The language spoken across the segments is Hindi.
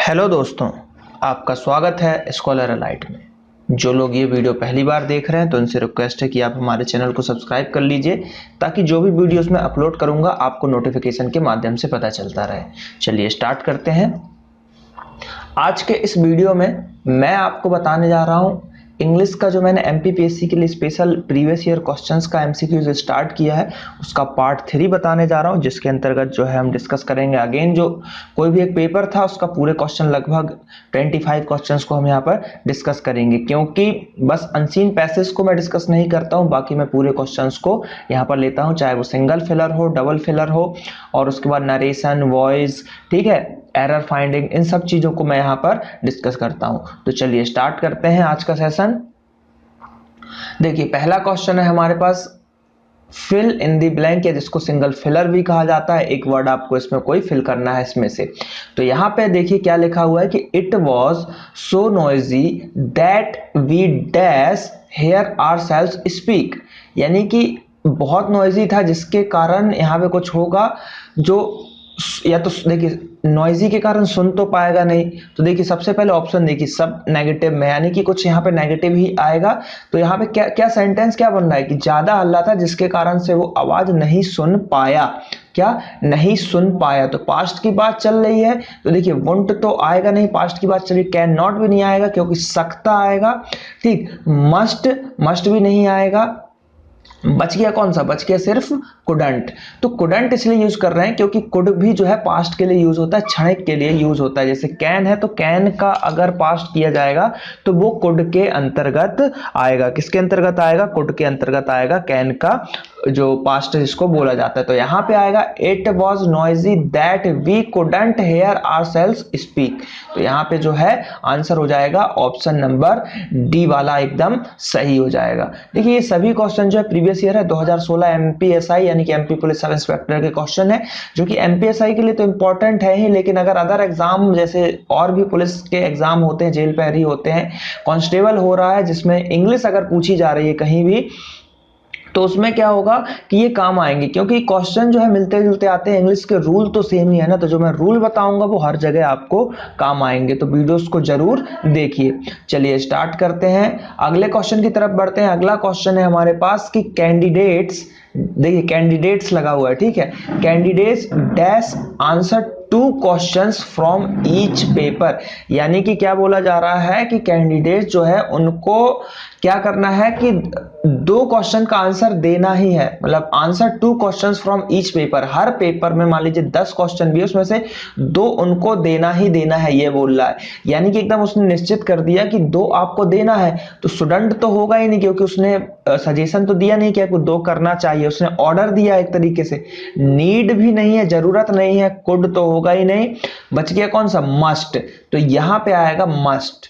हेलो दोस्तों, आपका स्वागत है स्कॉलर अलाइट में। जो लोग ये वीडियो पहली बार देख रहे हैं तो उनसे रिक्वेस्ट है कि आप हमारे चैनल को सब्सक्राइब कर लीजिए ताकि जो भी वीडियोस मैं अपलोड करूंगा आपको नोटिफिकेशन के माध्यम से पता चलता रहे। चलिए स्टार्ट करते हैं। आज के इस वीडियो में मैं आपको बताने जा रहा हूँ इंग्लिश का जो मैंने एमपीपीएससी के लिए स्पेशल प्रीवियस ईयर क्वेश्चंस का एमसीक्यूज स्टार्ट किया है उसका पार्ट 3 बताने जा रहा हूं, जिसके अंतर्गत जो है हम डिस्कस करेंगे अगेन जो कोई भी एक पेपर था उसका पूरे क्वेश्चन लगभग 25 क्वेश्चंस को हम यहाँ पर डिस्कस करेंगे, क्योंकि बस अनसीन पैसेज को मैं डिस्कस नहीं करता हूँ, बाकी मैं पूरे क्वेश्चंस को यहाँ पर लेता हूँ, चाहे वो सिंगल फिलर हो, डबल फिलर हो, और उसके बाद नरेशन, वॉइस, ठीक है, एरर फाइंडिंग, इन सब चीजों को मैं यहाँ पर डिस्कस करता हूं। तो चलिए स्टार्ट करते हैं आज का सेशन। देखिए पहला क्वेश्चन है हमारे पास फिल इन द ब्लैंक, या जिसको सिंगल फिलर भी कहा जाता है। एक वर्ड आपको इसमें कोई फिल करना है इसमें से। तो यहाँ पे देखिए क्या लिखा हुआ है कि it was so noisy that we dash hear ourselves speak, यानी कि बहुत नॉइजी था जिसके कारण यहाँ पे कुछ होगा जो, या तो देखिए नॉइजी के कारण सुन तो पाएगा नहीं। तो देखिए सबसे पहले ऑप्शन देखिए सब नेगेटिव में, यानी कि कुछ यहाँ पे नेगेटिव ही आएगा। तो यहाँ पे क्या क्या सेंटेंस क्या बन रहा है कि ज्यादा हल्ला था जिसके कारण से वो आवाज नहीं सुन पाया। क्या नहीं सुन पाया, तो पास्ट की बात चल रही है। तो देखिए वोंट तो आएगा नहीं, पास्ट की बात चल रही, कैन नॉट भी नहीं आएगा क्योंकि सकता आएगा, ठीक, मस्ट भी नहीं आएगा। बच गया कौन सा, बच गया सिर्फ कुडंट। तो कुडंट इसलिए यूज कर रहे हैं क्योंकि कुड भी जो है पास्ट के लिए यूज होता है, क्षणिक के लिए यूज होता है। जैसे कैन है तो कैन का अगर पास्ट किया जाएगा तो वो कुड के अंतर्गत आएगा। किसके अंतर्गत आएगा? कुड के अंतर्गत आएगा, कैन का जो पास्ट जिसको बोला जाता है। तो यहाँ पे आएगा it was noisy that we couldn't hear ourselves speak. तो यहाँ पे जो है आंसर हो जाएगा ऑप्शन नंबर डी वाला, एकदम सही हो जाएगा। देखिए ये सभी क्वेश्चन जो है प्रीवियस ईयर है 2016 एमपीएसआई यानी कि एमपी पुलिस सब इंस्पेक्टर के क्वेश्चन है, जो कि एमपीएसआई के लिए तो इंपॉर्टेंट है ही, लेकिन अगर अदर एग्जाम जैसे और भी पुलिस के एग्जाम होते हैं, जेल पैरी होते हैं, कांस्टेबल हो रहा है जिसमें इंग्लिश अगर पूछी जा रही है कहीं भी, तो उसमें क्या होगा कि ये काम आएंगे, क्योंकि क्वेश्चन जो है मिलते जुलते आते हैं, इंग्लिश के रूल तो सेम ही है ना। तो जो मैं रूल बताऊंगा वो हर जगह आपको काम आएंगे, तो वीडियोस को जरूर देखिए। चलिए स्टार्ट करते हैं, अगले क्वेश्चन की तरफ बढ़ते हैं। अगला क्वेश्चन है हमारे पास कि कैंडिडेट्स, देखिए कैंडिडेट्स लगा हुआ है, ठीक है, candidates dash answer 2 questions from each paper, यानी कि क्या बोला जा रहा है कि कैंडिडेट जो है उनको क्या करना है कि 2 क्वेश्चन का आंसर देना ही है, मतलब answer 2 questions from each paper. Her paper में मान लीजिए 10 क्वेश्चन भी उसमें से 2 उनको देना ही देना है, ये बोल रहा है। यानी कि एकदम उसने निश्चित कर दिया कि 2 आपको देना है। तो स्टूडेंट तो होगा ही नहीं क्योंकि उसने सजेशन तो दिया नहीं कि आपको 2 करना चाहिए, उसने ऑर्डर दिया एक तरीके से। नीड भी नहीं है, जरूरत नहीं है, कुड तो होगा ही नहीं। बच गया कौन सा, मस्ट। तो यहां पे आएगा मस्ट,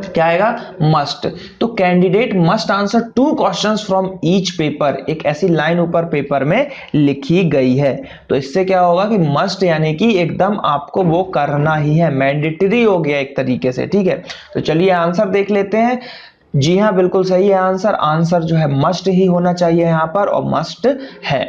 क्या आएगा, मस्ट। तो candidate must answer 2 questions from each paper, एक ऐसी लाइन ऊपर पेपर में लिखी गई है। तो इससे क्या होगा कि मस्ट यानी कि एकदम आपको वो करना ही है, मैंडेटरी हो गया एक तरीके से, ठीक है। तो चलिए आंसर देख लेते हैं। जी हाँ बिल्कुल सही है आंसर, आंसर जो है मस्ट ही होना चाहिए यहां पर, और मस्ट है।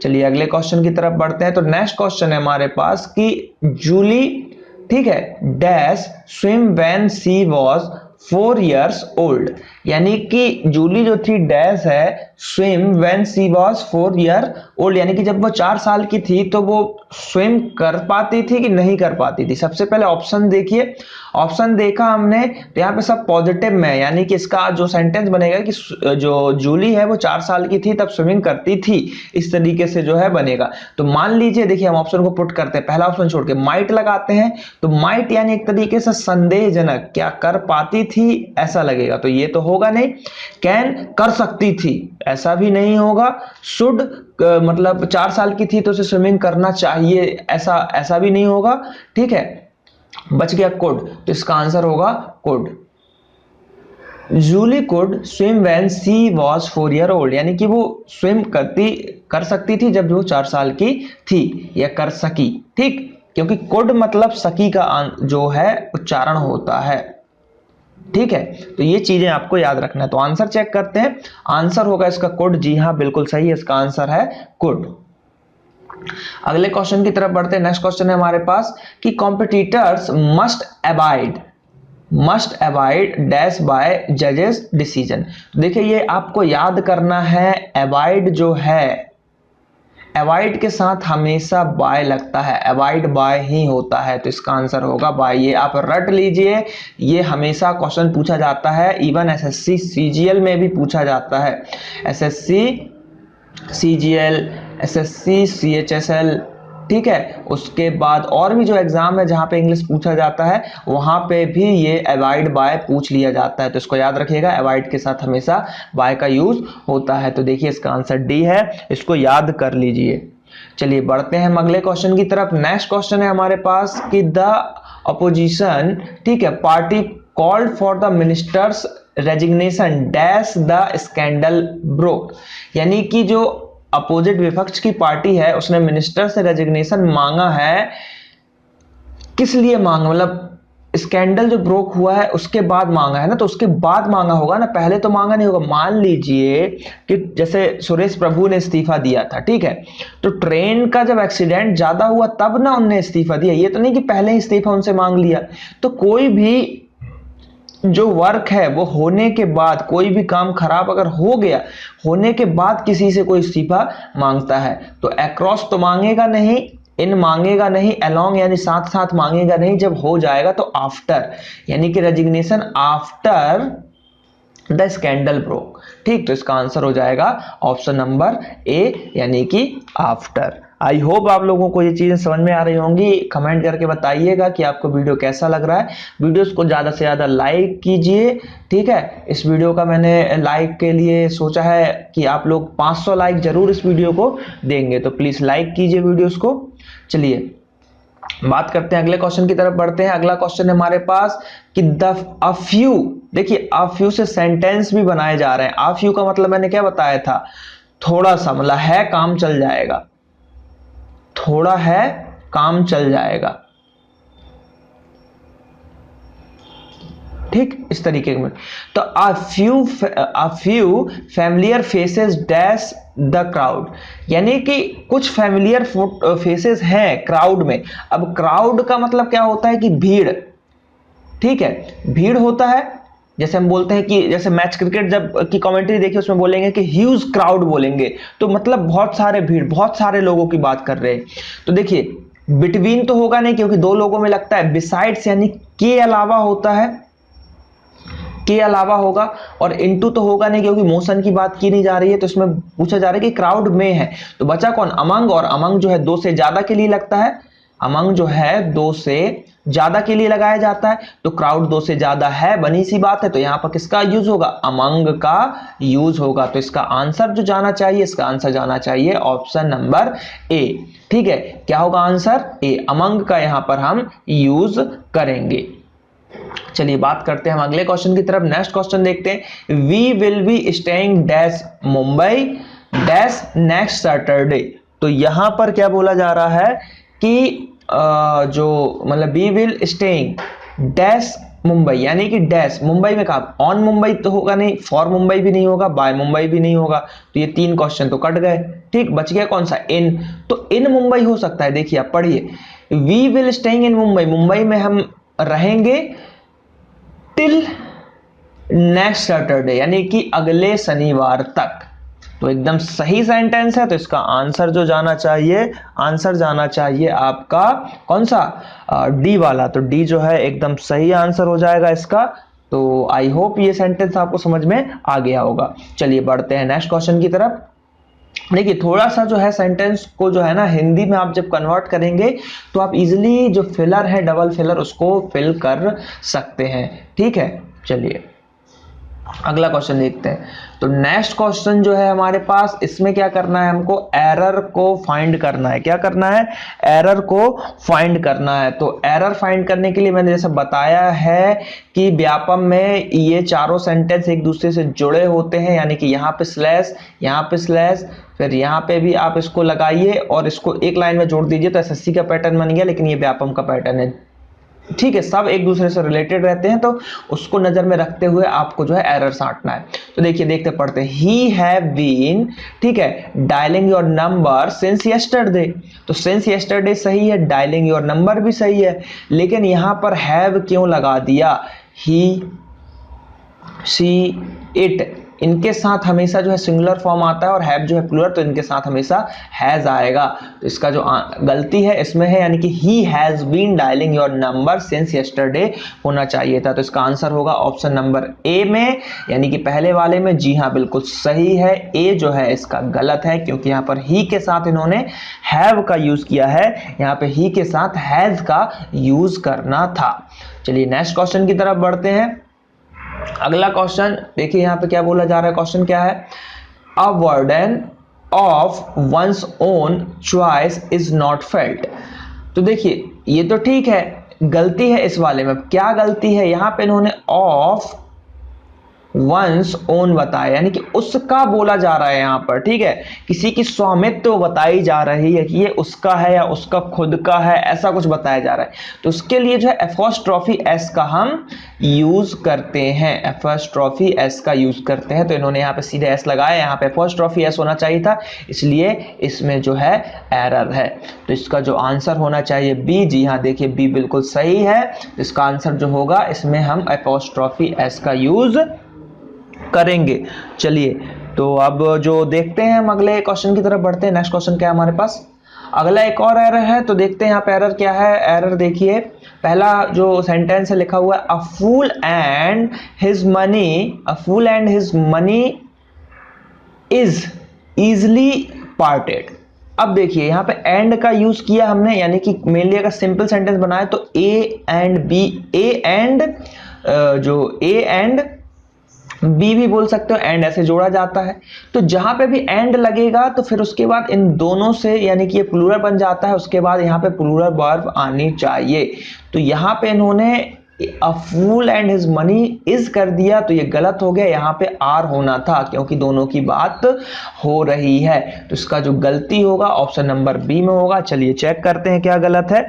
चलिए अगले क्वेश्चन की तरफ बढ़ते हैं। तो नेक्स्ट क्वेश्चन है हमारे पास कि जूली, ठीक है, dash swim when she was 4 years old, यानी कि जूली जो थी डैश है swim when she was 4 year old, यानी कि जब वो 4 साल की थी तो वो स्विम कर पाती थी कि नहीं कर पाती थी। सबसे पहले ऑप्शन देखिए, ऑप्शन देखा हमने तो यहाँ पे सब पॉजिटिव में है, यानी कि इसका जो सेंटेंस बनेगा कि जो जूली है वो 4 साल की थी तब स्विमिंग करती थी, इस तरीके से जो है बनेगा। तो मान लीजिए देखिए हम ऑप्शन को पुट करते हैं, पहला ऑप्शन छोड़ के माइट लगाते हैं। तो माइट यानी एक तरीके से संदेहजनक, क्या कर पाती थी ऐसा लगेगा, तो ये तो होगा नहीं। कैन कर सकती थी, ऐसा भी नहीं होगा। शुड मतलब 4 साल की थी तो उसे स्विमिंग करना चाहिए, ऐसा भी नहीं होगा, ठीक है। बच गया कुड, तो इसका आंसर होगा could. Julie could swim when she was 4 year old, यानी कि वो स्विम कर सकती थी जब वो 4 साल की थी, या कर सकी, ठीक, क्योंकि कुड मतलब सकी का जो है उच्चारण होता है, ठीक है। तो ये चीजें आपको याद रखना है। तो आंसर चेक करते हैं, आंसर होगा इसका कुड। जी हाँ बिल्कुल सही है, इसका आंसर है कुड। अगले क्वेश्चन की तरफ बढ़ते हैं। नेक्स्ट क्वेश्चन है हमारे पास कि competitors must avoid dash by जजेस डिसीजन। देखिए ये आपको याद करना है, अवॉइड जो है, अवॉइड के साथ हमेशा बाय लगता है, अवॉइड बाय ही होता है, तो इसका आंसर होगा बाय। ये आप रट लीजिए, ये हमेशा क्वेश्चन पूछा जाता है, इवन एसएससी सीजीएल में भी पूछा जाता है। एसएससी सीजीएल, एसएससी सीएचएसएल, ठीक है। उसके बाद और भी जो एग्जाम है जहां पे इंग्लिश पूछा जाता है वहां पे भी ये अवॉइड बाय पूछ लिया जाता है, तो इसको याद रखिएगा, अवॉइड के साथ हमेशा बाय का यूज होता है। तो देखिए इसका आंसर डी है, इसको याद कर लीजिए। चलिए बढ़ते हैं हम अगले क्वेश्चन की तरफ। नेक्स्ट क्वेश्चन है हमारे पास कि द अपोजिशन, ठीक है, party called for the ministers resignation dash the scandal broke. यानी कि जो अपोजिट विपक्ष की पार्टी है उसने मिनिस्टर से रेजिग्नेशन मांगा है, किस लिए मांगा, मतलब स्कैंडल जो ब्रोक हुआ है उसके बाद मांगा है ना, तो उसके बाद मांगा होगा ना, पहले तो मांगा नहीं होगा। मान लीजिए कि जैसे सुरेश प्रभु ने इस्तीफा दिया था, ठीक है, तो ट्रेन का जब एक्सीडेंट ज्यादा हुआ तब ना उन्होंने इस्तीफा दिया, ये तो नहीं कि पहले ही इस्तीफा उनसे मांग लिया। तो कोई भी जो वर्क है वो होने के बाद, कोई भी काम खराब अगर हो गया होने के बाद किसी से कोई इस्तीफा मांगता है, तो अक्रॉस तो मांगेगा नहीं, इन मांगेगा नहीं, अलोंग यानी साथ साथ मांगेगा नहीं, जब हो जाएगा तो आफ्टर, यानी कि resignation after the scandal broke, ठीक। तो इसका आंसर हो जाएगा ऑप्शन नंबर ए, यानी कि आफ्टर। आई होप आप लोगों को ये चीजें समझ में आ रही होंगी। कमेंट करके बताइएगा कि आपको वीडियो कैसा लग रहा है। वीडियोस को ज्यादा से ज्यादा लाइक कीजिए, ठीक है। इस वीडियो का मैंने लाइक के लिए सोचा है कि आप लोग 500 लाइक जरूर इस वीडियो को देंगे, तो प्लीज लाइक कीजिए वीडियोस को। चलिए बात करते हैं, अगले क्वेश्चन की तरफ बढ़ते हैं। अगला क्वेश्चन है हमारे पास कि अ फ्यू, देखिए अ फ्यू से सेंटेंस भी बनाए जा रहे हैं। अ फ्यू का मतलब मैंने क्या बताया था, थोड़ा सा, मतलब है काम चल जाएगा, थोड़ा है काम चल जाएगा, ठीक, इस तरीके में। तो a few familiar faces dash the crowd, यानी कि कुछ फैमिलियर फेसेस हैं क्राउड में। अब क्राउड का मतलब क्या होता है कि भीड़, ठीक है, भीड़ होता है। जैसे हम बोलते हैं कि जैसे मैच क्रिकेट जब की कमेंट्री देखिए उसमें बोलेंगे कि ह्यूज क्राउड बोलेंगे, तो मतलब बहुत सारे भीड़, बहुत सारे लोगों की बात कर रहे हैं। तो देखिए बिटवीन तो होगा नहीं क्योंकि दो लोगों में लगता है, बिसाइड्स यानी के अलावा होता है, के अलावा होगा, और इनटू तो होगा नहीं क्योंकि मोशन की बात की नहीं जा रही है, तो इसमें पूछा जा रहा है कि क्राउड में है, तो बचा कौन, अमंग। और अमंग जो है दो से ज्यादा के लिए लगता है, अमंग जो है दो से ज्यादा के लिए लगाया जाता है, तो क्राउड दो से ज्यादा है, बनी सी बात है, तो यहां पर किसका यूज होगा, अमंग का यूज होगा। तो इसका आंसर जो जाना चाहिए, इसका आंसर जाना चाहिए ऑप्शन नंबर ए, ठीक है। क्या होगा आंसर, ए, अमंग का यहां पर हम यूज करेंगे। चलिए बात करते हैं हम अगले क्वेश्चन की तरफ। नेक्स्ट क्वेश्चन देखते हैं, we will be staying dash Mumbai dash next Saturday. तो यहां पर क्या बोला जा रहा है कि जो मतलब we will staying dash Mumbai, यानी कि डैश मुंबई में कहा, ऑन मुंबई तो होगा नहीं, फॉर मुंबई भी नहीं होगा, बाय मुंबई भी नहीं होगा, तो ये तीन क्वेश्चन तो कट गए, ठीक। बच गया कौन सा, इन, तो इन मुंबई हो सकता है। देखिए आप पढ़िए, we will staying in Mumbai, Mumbai में हम रहेंगे टिल नेक्स्ट सैटरडे, यानी कि अगले शनिवार तक। तो एकदम सही सेंटेंस है, तो इसका आंसर जो जाना चाहिए, आंसर जाना चाहिए आपका कौन सा, डी वाला। तो डी जो है एकदम सही आंसर हो जाएगा इसका। तो आई होप ये सेंटेंस आपको समझ में आ गया होगा। चलिए बढ़ते हैं नेक्स्ट क्वेश्चन की तरफ। देखिए थोड़ा सा जो है सेंटेंस को जो है ना हिंदी में आप जब कन्वर्ट करेंगे तो आप इजीली जो फिलर है, डबल फिलर, उसको फिल कर सकते हैं, ठीक है। चलिए अगला क्वेश्चन देखते हैं। तो नेक्स्ट क्वेश्चन जो है हमारे पास, इसमें क्या करना है, हमको एरर को फाइंड करना है। क्या करना है, एरर को फाइंड करना है। तो एरर फाइंड करने के लिए मैंने जैसे बताया है कि व्यापम में ये चारों सेंटेंस एक दूसरे से जुड़े होते हैं, यानी कि यहाँ पे स्लैश, यहाँ पे स्लैश, फिर यहाँ पे भी आप इसको लगाइए और इसको एक लाइन में जोड़ दीजिए, तो एसएससी का पैटर्न बन गया, लेकिन ये व्यापम का पैटर्न है। ठीक है, सब एक दूसरे से रिलेटेड रहते हैं, तो उसको नजर में रखते हुए आपको जो है एरर छांटना है। तो देखिए, देखते पढ़ते, ही हैव बीन, ठीक है, dialling your number since yesterday. तो सिंस यस्टरडे सही है, डायलिंग योर नंबर भी सही है, लेकिन यहां पर हैव क्यों लगा दिया? ही, शी, इट, इनके साथ हमेशा जो है सिंगुलर फॉर्म आता है और हैव जो है प्लूरल, तो इनके साथ हमेशा हैज आएगा। तो इसका जो गलती है इसमें है, यानी कि he has been dialing your number since yesterday होना चाहिए था। तो इसका आंसर होगा ऑप्शन नंबर ए में, यानी कि पहले वाले में। जी हाँ, बिल्कुल सही है, ए जो है इसका गलत है, क्योंकि यहाँ पर ही के साथ इन्होंने हैव का यूज किया है, यहाँ पे ही के साथ हैज का यूज करना था। चलिए नेक्स्ट क्वेश्चन की तरफ बढ़ते हैं। अगला क्वेश्चन देखिए, यहां पे क्या बोला जा रहा है, क्वेश्चन क्या है? A burden of one's own choice is not felt. तो देखिए, ये तो ठीक है, गलती है इस वाले में। क्या गलती है? यहां पे इन्होंने ऑफ वंस ओन बताया, यानी कि उसका बोला जा रहा है यहां पर, ठीक है, किसी की स्वामित्व बताई जा रही है कि ये उसका है या उसका खुद का है, ऐसा कुछ बताया जा रहा है। तो उसके लिए जो है एपोस्ट्रोफी एस का हम यूज करते हैं, एपोस्ट्रोफी एस का यूज करते हैं। तो इन्होंने यहाँ पे सीधे एस लगाया, यहाँ पे एपोस्ट्रोफी एस होना चाहिए था, इसलिए इसमें जो है एरर है। तो इसका जो आंसर होना चाहिए बी। जी हाँ, देखिए बी बिल्कुल सही है। इसका आंसर जो होगा, इसमें हम एपोस्ट्रोफी एस का यूज करेंगे। चलिए, तो अब जो देखते हैं, हम अगले क्वेश्चन की तरफ बढ़ते हैं। नेक्स्ट क्वेश्चन क्या है हमारे पास? अगला एक और एरर है, तो देखते हैं यहाँ पे एरर क्या है। एरर देखिए, पहला जो सेंटेंस है लिखा हुआ है, a fool and his money, a fool and his money is easily parted. अब देखिए, यहाँ पे एंड का यूज किया हमने, यानी कि मेनली अगर सिंपल सेंटेंस बनाए तो A and B, A and जो ए एंड बी भी बोल सकते हो, एंड ऐसे जोड़ा जाता है। तो जहां पे भी एंड लगेगा तो फिर उसके बाद इन दोनों से, यानी कि ये प्लूरल बन जाता है, उसके बाद यहाँ पे प्लूरल वर्ब आनी चाहिए। तो यहाँ पे इन्होंने a fool and his money is कर दिया, तो ये गलत हो गया, यहाँ पे आर होना था, क्योंकि दोनों की बात हो रही है। तो इसका जो गलती होगा ऑप्शन नंबर बी में होगा। चलिए चेक करते हैं क्या गलत है।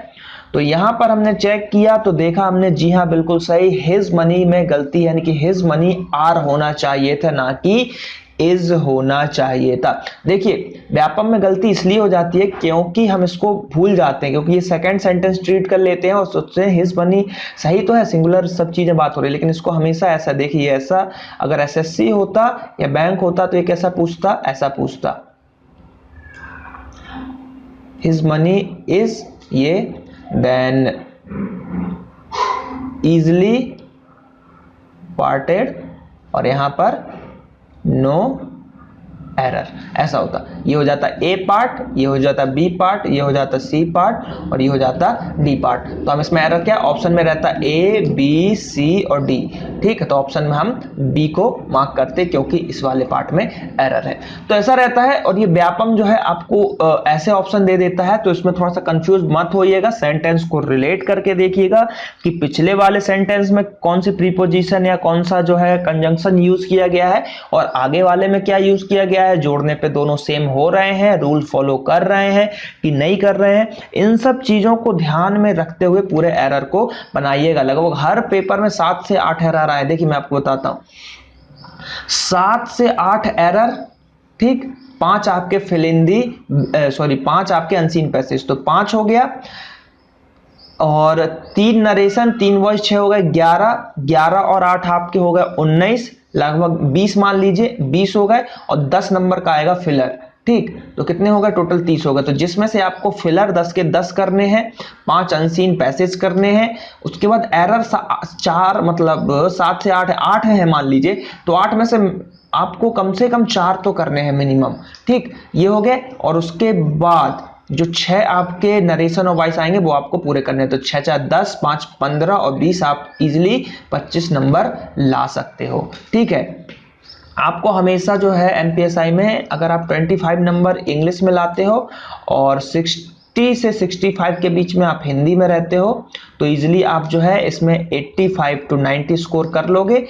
तो यहां पर हमने चेक किया तो देखा हमने, जी हां बिल्कुल सही, हिज मनी में गलती, यानी कि हिज मनी आर होना चाहिए था, ना कि इज होना चाहिए था। देखिए, व्यापक में गलती इसलिए हो जाती है क्योंकि हम इसको भूल जाते हैं, क्योंकि ये सेकंड सेंटेंस ट्रीट कर लेते हैं और सोचते हैं हिज मनी सही तो है, सिंगुलर सब चीजें बात हो रही है, लेकिन इसको हमेशा ऐसा देखिए, ऐसा अगर एसएससी होता या बैंक होता तो ये कैसा पूछता, ऐसा पूछता, हिज मनी इज ये, then easily parted, और यहां पर नो एरर, ऐसा होता। ये हो जाता ए पार्ट, ये हो जाता बी पार्ट, ये हो जाता सी पार्ट, और ये हो जाता डी पार्ट। तो हम इसमें एरर क्या, ऑप्शन में रहता ए बी सी और डी, ठीक है। तो ऑप्शन में हम बी को मार्क करते, क्योंकि इस वाले पार्ट में एरर है। तो ऐसा रहता है। और ये व्यापम जो है आपको ऐसे ऑप्शन दे देता है, तो इसमें थोड़ा सा कंफ्यूज मत होइएगा, सेंटेंस को रिलेट करके देखिएगा कि पिछले वाले सेंटेंस में कौन सी प्रीपोजिशन या कौन सा जो है कंजंक्शन यूज किया गया है, और आगे वाले में क्या यूज किया गया है, जोड़ने पे दोनों सेम हो रहे हैं, रूल फॉलो कर रहे हैं कि नहीं कर रहे हैं। इन सब चीजों को ध्यान में रखते हुए पूरे एरर को बनाइएगा। लगभग हर पेपर में 7 से 8 एरर आए। देखिए मैं आपको बताता हूं, 7 से 8 एरर, ठीक, 5 आपके फिल इन दी, सॉरी 5 आपके अनसीन पैसेज, तो 5 हो गया, और 3 नरेशन 3 वॉइस 6 हो गए 11 और 8 आपके हो गए 19, लगभग 20 मान लीजिए, 20 हो गए, और 10 नंबर का आएगा फिलर, ठीक। तो कितने हो गए टोटल, 30 हो गए। तो जिसमें से आपको फिलर 10 के 10 करने हैं, 5 अनसीन पैसेज करने हैं, उसके बाद एरर 4, मतलब 7 से 8 है मान लीजिए, तो 8 में से आपको कम से कम 4 तो करने हैं मिनिमम, ठीक, ये हो गए। और उसके बाद जो 6 आपके नरेशन और वॉइस आएंगे वो आपको पूरे करने हैं। तो 6 4 10, 5 15 और 20, आप इजिली 25 नंबर ला सकते हो, ठीक है। आपको हमेशा जो है एमपीएसआई में अगर आप 25 नंबर इंग्लिश में लाते हो और 60 से 65 के बीच में आप हिंदी में रहते हो, तो इजिली आप जो है इसमें 85 to 90 स्कोर कर लोगे।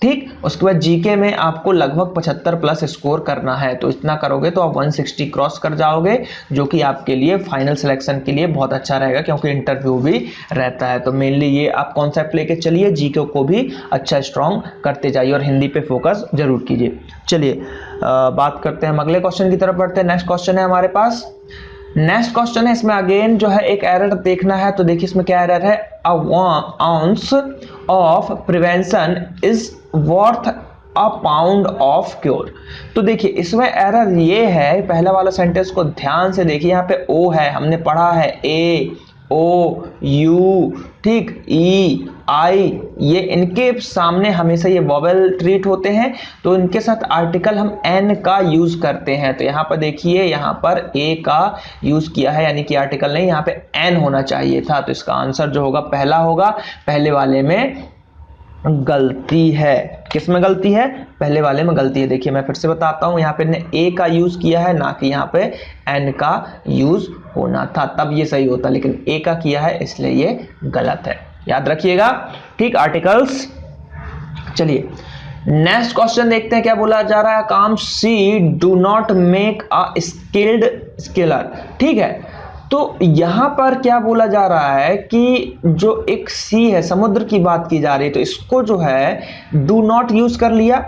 ठीक, उसके बाद जीके में आपको लगभग 75 प्लस स्कोर करना है, तो इतना करोगे तो आप 160 क्रॉस कर जाओगे, जो कि आपके लिए फाइनल सिलेक्शन के लिए बहुत अच्छा रहेगा, क्योंकि इंटरव्यू भी रहता है। तो मेनली ये आप कॉन्सेप्ट लेके चलिए, जीके को भी अच्छा स्ट्रॉन्ग करते जाइए और हिंदी पे फोकस जरूर कीजिए। चलिए बात करते हैं, हम अगले क्वेश्चन की तरफ बढ़ते हैं। नेक्स्ट क्वेश्चन है हमारे पास, नेक्स्ट क्वेश्चन है, इसमें अगेन जो है एक एरर देखना है। तो देखिए इसमें क्या एरर है, a ounce of prevention is worth a pound of cure. तो देखिए इसमें एरर ये है, पहला वाला सेंटेंस को ध्यान से देखिए, यहाँ पे ओ है, हमने पढ़ा है ए ओ यू, ठीक, ई आई, ये इनके सामने हमेशा ये वोवेल ट्रीट होते हैं, तो इनके साथ आर्टिकल हम एन का यूज करते हैं। तो यहाँ पर देखिए, यहाँ पर ए का यूज किया है, यानी कि आर्टिकल नहीं, यहाँ पे एन होना चाहिए था। तो इसका आंसर जो होगा पहला होगा, पहले वाले में गलती है। किस में गलती है, पहले वाले में गलती है। देखिए मैं फिर से बताता हूं, यहाँ पे ने ए का यूज किया है, ना कि यहाँ पे एन का यूज होना था, तब ये सही होता, लेकिन ए का किया है इसलिए ये गलत है, याद रखिएगा, ठीक। आर्टिकल्स, चलिए नेक्स्ट क्वेश्चन देखते हैं क्या बोला जा रहा है। Calm sea do not make a skilled sailor, ठीक है। तो यहां पर क्या बोला जा रहा है कि जो एक सी है, समुद्र की बात की जा रही है, तो इसको जो है डू नॉट यूज कर लिया,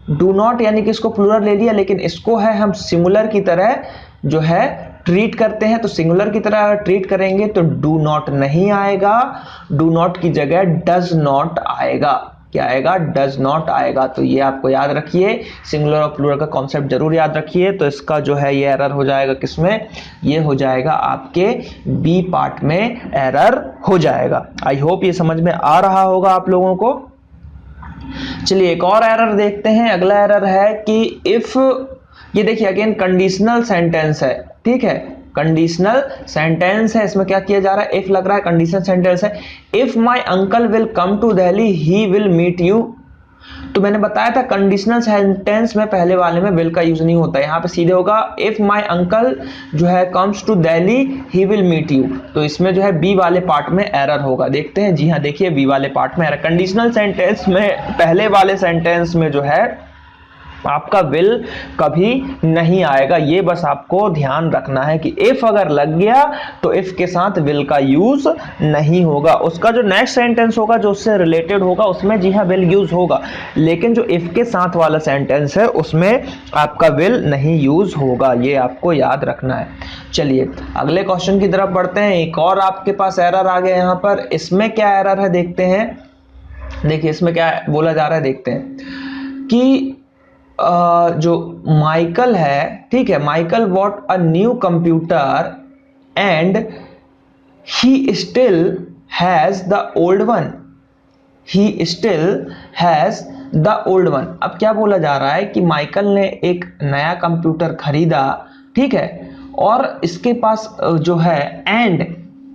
डू नॉट यानी कि इसको प्लूरल ले लिया, लेकिन इसको है हम सिंगुलर की तरह जो है ट्रीट करते हैं। तो सिंगुलर की तरह ट्रीट करेंगे तो डू नॉट नहीं आएगा, डू नॉट की जगह डज नॉट आएगा। क्या आएगा, डज नॉट आएगा। तो ये आपको याद रखिए, सिंगुलर और प्लूरल का कॉन्सेप्ट जरूर याद रखिए। तो इसका जो है ये एरर हो जाएगा किसमें, ये हो जाएगा आपके बी पार्ट में एरर हो जाएगा। आई होप ये समझ में आ रहा होगा आप लोगों को। चलिए एक और एरर देखते हैं। अगला एरर है कि इफ, ये देखिए अगेन कंडीशनल सेंटेंस है, ठीक है, कंडीशनल सेंटेंस है, इसमें क्या किया जा रहा है, इफ लग रहा है, कंडीशनल सेंटेंस है। If my uncle will come to Delhi he will meet you. तो मैंने बताया था कंडीशनल सेंटेंस में पहले वाले में विल का यूज नहीं होता, यहाँ पे सीधे होगा इफ माई अंकल जो है comes to Delhi he will meet you. तो इसमें जो है बी वाले पार्ट में एरर होगा, देखते हैं। जी हाँ, देखिए बी वाले पार्ट में एरर, कंडीशनल सेंटेंस में पहले वाले सेंटेंस में जो है आपका विल कभी नहीं आएगा, ये बस आपको ध्यान रखना है कि इफ अगर लग गया तो इफ के साथ विल का यूज नहीं होगा। उसका जो नेक्स्ट सेंटेंस होगा जो उससे रिलेटेड होगा उसमें जी हाँ विल यूज होगा, लेकिन जो इफ के साथ वाला सेंटेंस है उसमें आपका विल नहीं यूज होगा, ये आपको याद रखना है। चलिए अगले क्वेश्चन की तरफ बढ़ते हैं। एक और आपके पास एरर आ गया यहाँ पर, इसमें क्या एरर है देखते हैं। देखिए इसमें क्या बोला जा रहा है, देखते हैं कि जो माइकल है, ठीक है, Michael bought a new computer and he still has the old one, he still has the old one. अब क्या बोला जा रहा है कि माइकल ने एक नया कंप्यूटर खरीदा, ठीक है, और इसके पास जो है एंड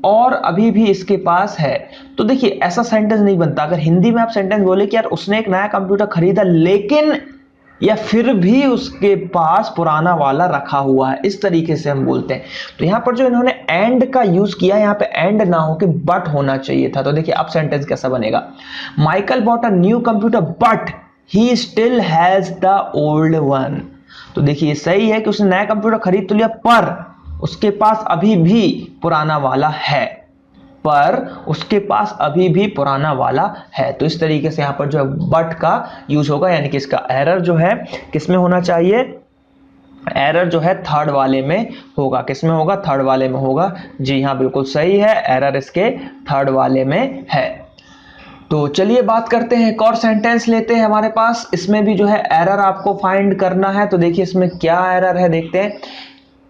और अभी भी इसके पास है। तो देखिए ऐसा सेंटेंस नहीं बनता। अगर हिंदी में आप सेंटेंस बोले कि यार उसने एक नया कंप्यूटर खरीदा लेकिन या फिर भी उसके पास पुराना वाला रखा हुआ है, इस तरीके से हम बोलते हैं। तो यहां पर जो इन्होंने एंड का यूज किया, यहां पे एंड ना हो के बट होना चाहिए था। तो देखिए अब सेंटेंस कैसा बनेगा, Michael bought a new computer but he still has the old one. तो देखिए सही है कि उसने नया कंप्यूटर खरीद तो लिया पर उसके पास अभी भी पुराना वाला है, पर उसके पास अभी भी पुराना वाला है। तो इस तरीके से यहाँ पर जो है बट का यूज होगा, यानी कि इसका एरर जो है किसमें होना चाहिए, एरर जो है थर्ड वाले में होगा। किसमें होगा, थर्ड वाले में होगा। जी हाँ बिल्कुल सही है, एरर इसके थर्ड वाले में है। तो चलिए बात करते हैं, एक और सेंटेंस लेते हैं हमारे पास, इसमें भी जो है एरर आपको फाइंड करना है। तो देखिए इसमें क्या एरर है देखते हैं।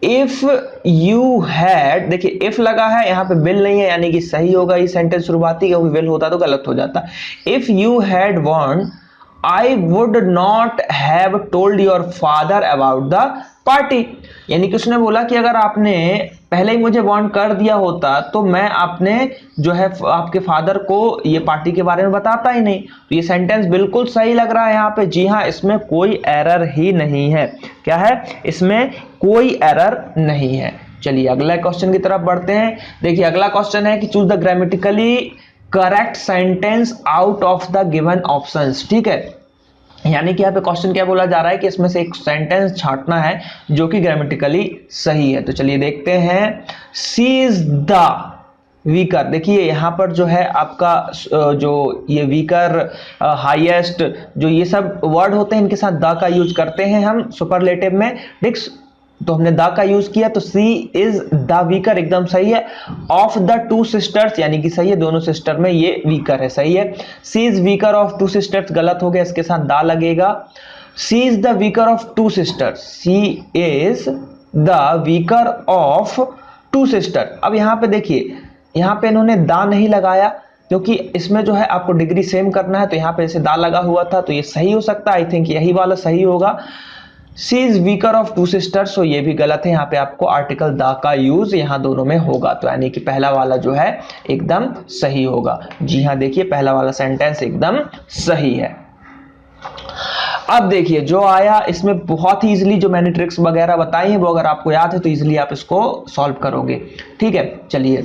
इफ यू हैड, देखिए इफ लगा है, यहां पे विल नहीं है, यानी कि सही होगा ये सेंटेंस शुरुआती, क्योंकि विल होता तो गलत हो जाता। If you had want I would not have told your father about the party. यानी कि उसने बोला कि अगर आपने पहले ही मुझे वार्न कर दिया होता तो मैं आपने जो है आपके फादर को ये पार्टी के बारे में बताता ही नहीं। तो ये सेंटेंस बिल्कुल सही लग रहा है यहाँ पे। जी हाँ, इसमें कोई एरर ही नहीं है। क्या है, इसमें कोई एरर नहीं है। चलिए अगला क्वेश्चन की तरफ बढ़ते हैं। देखिए अगला क्वेश्चन है कि choose the grammatically correct sentence out of the given options. ठीक है, यानी कि यहाँ पे क्वेश्चन क्या बोला जा रहा है कि इसमें से एक सेंटेंस छांटना है जो कि ग्रामेटिकली सही है। तो चलिए देखते हैं। सी इज द वीकर, देखिए यहाँ पर जो है आपका जो ये वीकर, हाईएस्ट, जो ये सब वर्ड होते हैं इनके साथ द का यूज करते हैं हम सुपरलेटिव में। ठीक, तो हमने द का यूज किया, तो सी इज द वीकर एकदम सही है। ऑफ द टू सिस्टर्स यानी कि सही है, दोनों सिस्टर में ये वीकर है, सही है। She is weaker of two sisters गलत हो गया, इसके साथ द लगेगा। She is the weaker of two sisters, she is the weaker of two sister. अब यहां पे देखिए, यहां पे इन्होंने दा नहीं लगाया क्योंकि इसमें जो है आपको डिग्री सेम करना है, तो यहां पे ऐसे दा लगा हुआ था, तो ये सही हो सकता है। आई थिंक यही वाला सही होगा। She is weaker of two sisters, तो ये भी गलत है। यहाँ पे आपको आर्टिकल दा का यूज यहाँ दोनों में होगा, तो यानी कि पहला वाला जो है एकदम सही होगा। जी हाँ, देखिए पहला वाला सेंटेंस एकदम सही है। अब देखिए जो आया, इसमें बहुत ही इजीली जो मैंने ट्रिक्स वगैरह बताई हैं वो अगर आपको याद है तो इजीली आप इसको सॉल्व करोगे। ठीक है, चलिए।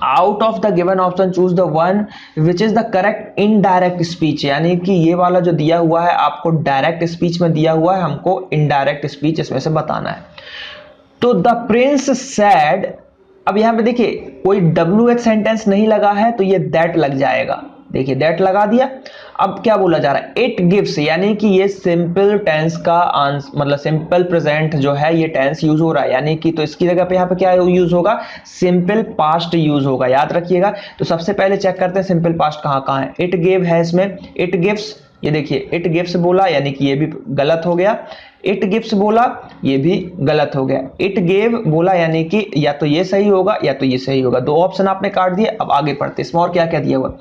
Out of the given option choose the one which is the correct indirect speech, यानी कि ये वाला जो दिया हुआ है आपको डायरेक्ट स्पीच में दिया हुआ है, हमको इनडायरेक्ट स्पीच इसमें से बताना है। तो द प्रिंस सैड, अब यहां पे देखिए कोई WH सेंटेंस नहीं लगा है तो ये दैट लग जाएगा, देखिए दैट लगा दिया। अब क्या बोला जा रहा है, इट गिव्स, यानी कि ये सिंपल टेंस का आंसर, मतलब सिंपल प्रेजेंट जो है ये टेंस यूज हो रहा है, यानी कि तो इसकी जगह पे यहाँ पे क्या यूज होगा, सिंपल पास्ट यूज होगा, याद रखिएगा। तो सबसे पहले चेक करते हैं सिंपल पास्ट कहाँ कहाँ है। इट गिव है इसमें, इट गिव्स, ये देखिए इट गिव्स बोला यानी कि ये भी गलत हो गया। इट गिव्स बोला, ये भी गलत हो गया। इट गेव बोला यानी कि या तो ये सही होगा या तो ये सही होगा, दो ऑप्शन आपने काट दिए। अब आगे पढ़ते, इसमें और क्या क्या दिया हुआ,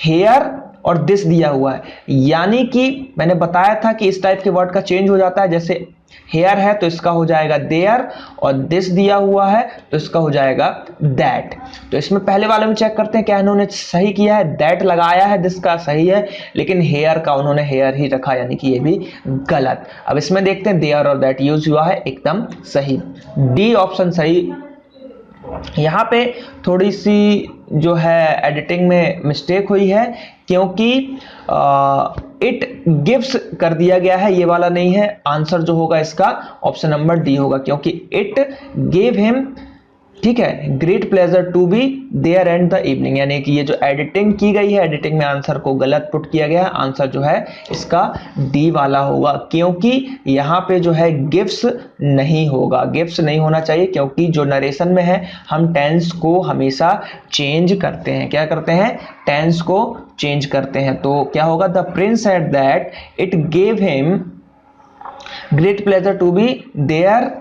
हेयर और दिस दिया हुआ है, यानी कि मैंने बताया था कि इस टाइप के वर्ड का चेंज हो जाता है, जैसे हेयर है तो इसका हो जाएगा देयर, और दिस दिया हुआ है तो इसका हो जाएगा दैट। तो इसमें पहले वाले में चेक करते हैं क्या इन्होंने सही किया है, दैट लगाया है, दिस का सही है, लेकिन हेयर का उन्होंने हेयर ही रखा, यानी कि ये भी गलत। अब इसमें देखते हैं देयर और दैट यूज हुआ है, एकदम सही, डी ऑप्शन सही। यहाँ पे थोड़ी सी जो है एडिटिंग में मिस्टेक हुई है, क्योंकि इट गिव्स कर दिया गया है, ये वाला नहीं है। आंसर जो होगा इसका ऑप्शन नंबर डी होगा, क्योंकि इट गेव हिम, ठीक है, great pleasure to be there and the evening, यानी कि ये जो एडिटिंग की गई है, एडिटिंग में आंसर को गलत पुट किया गया है। आंसर जो है इसका डी वाला होगा, क्योंकि यहाँ पे जो है गिव्स नहीं होगा, गिव्स नहीं होना चाहिए, क्योंकि जो नरेशन में है हम टेंस को हमेशा चेंज करते हैं। क्या करते हैं, टेंस को चेंज करते हैं। तो क्या होगा, the prince said that it gave him great pleasure to be there,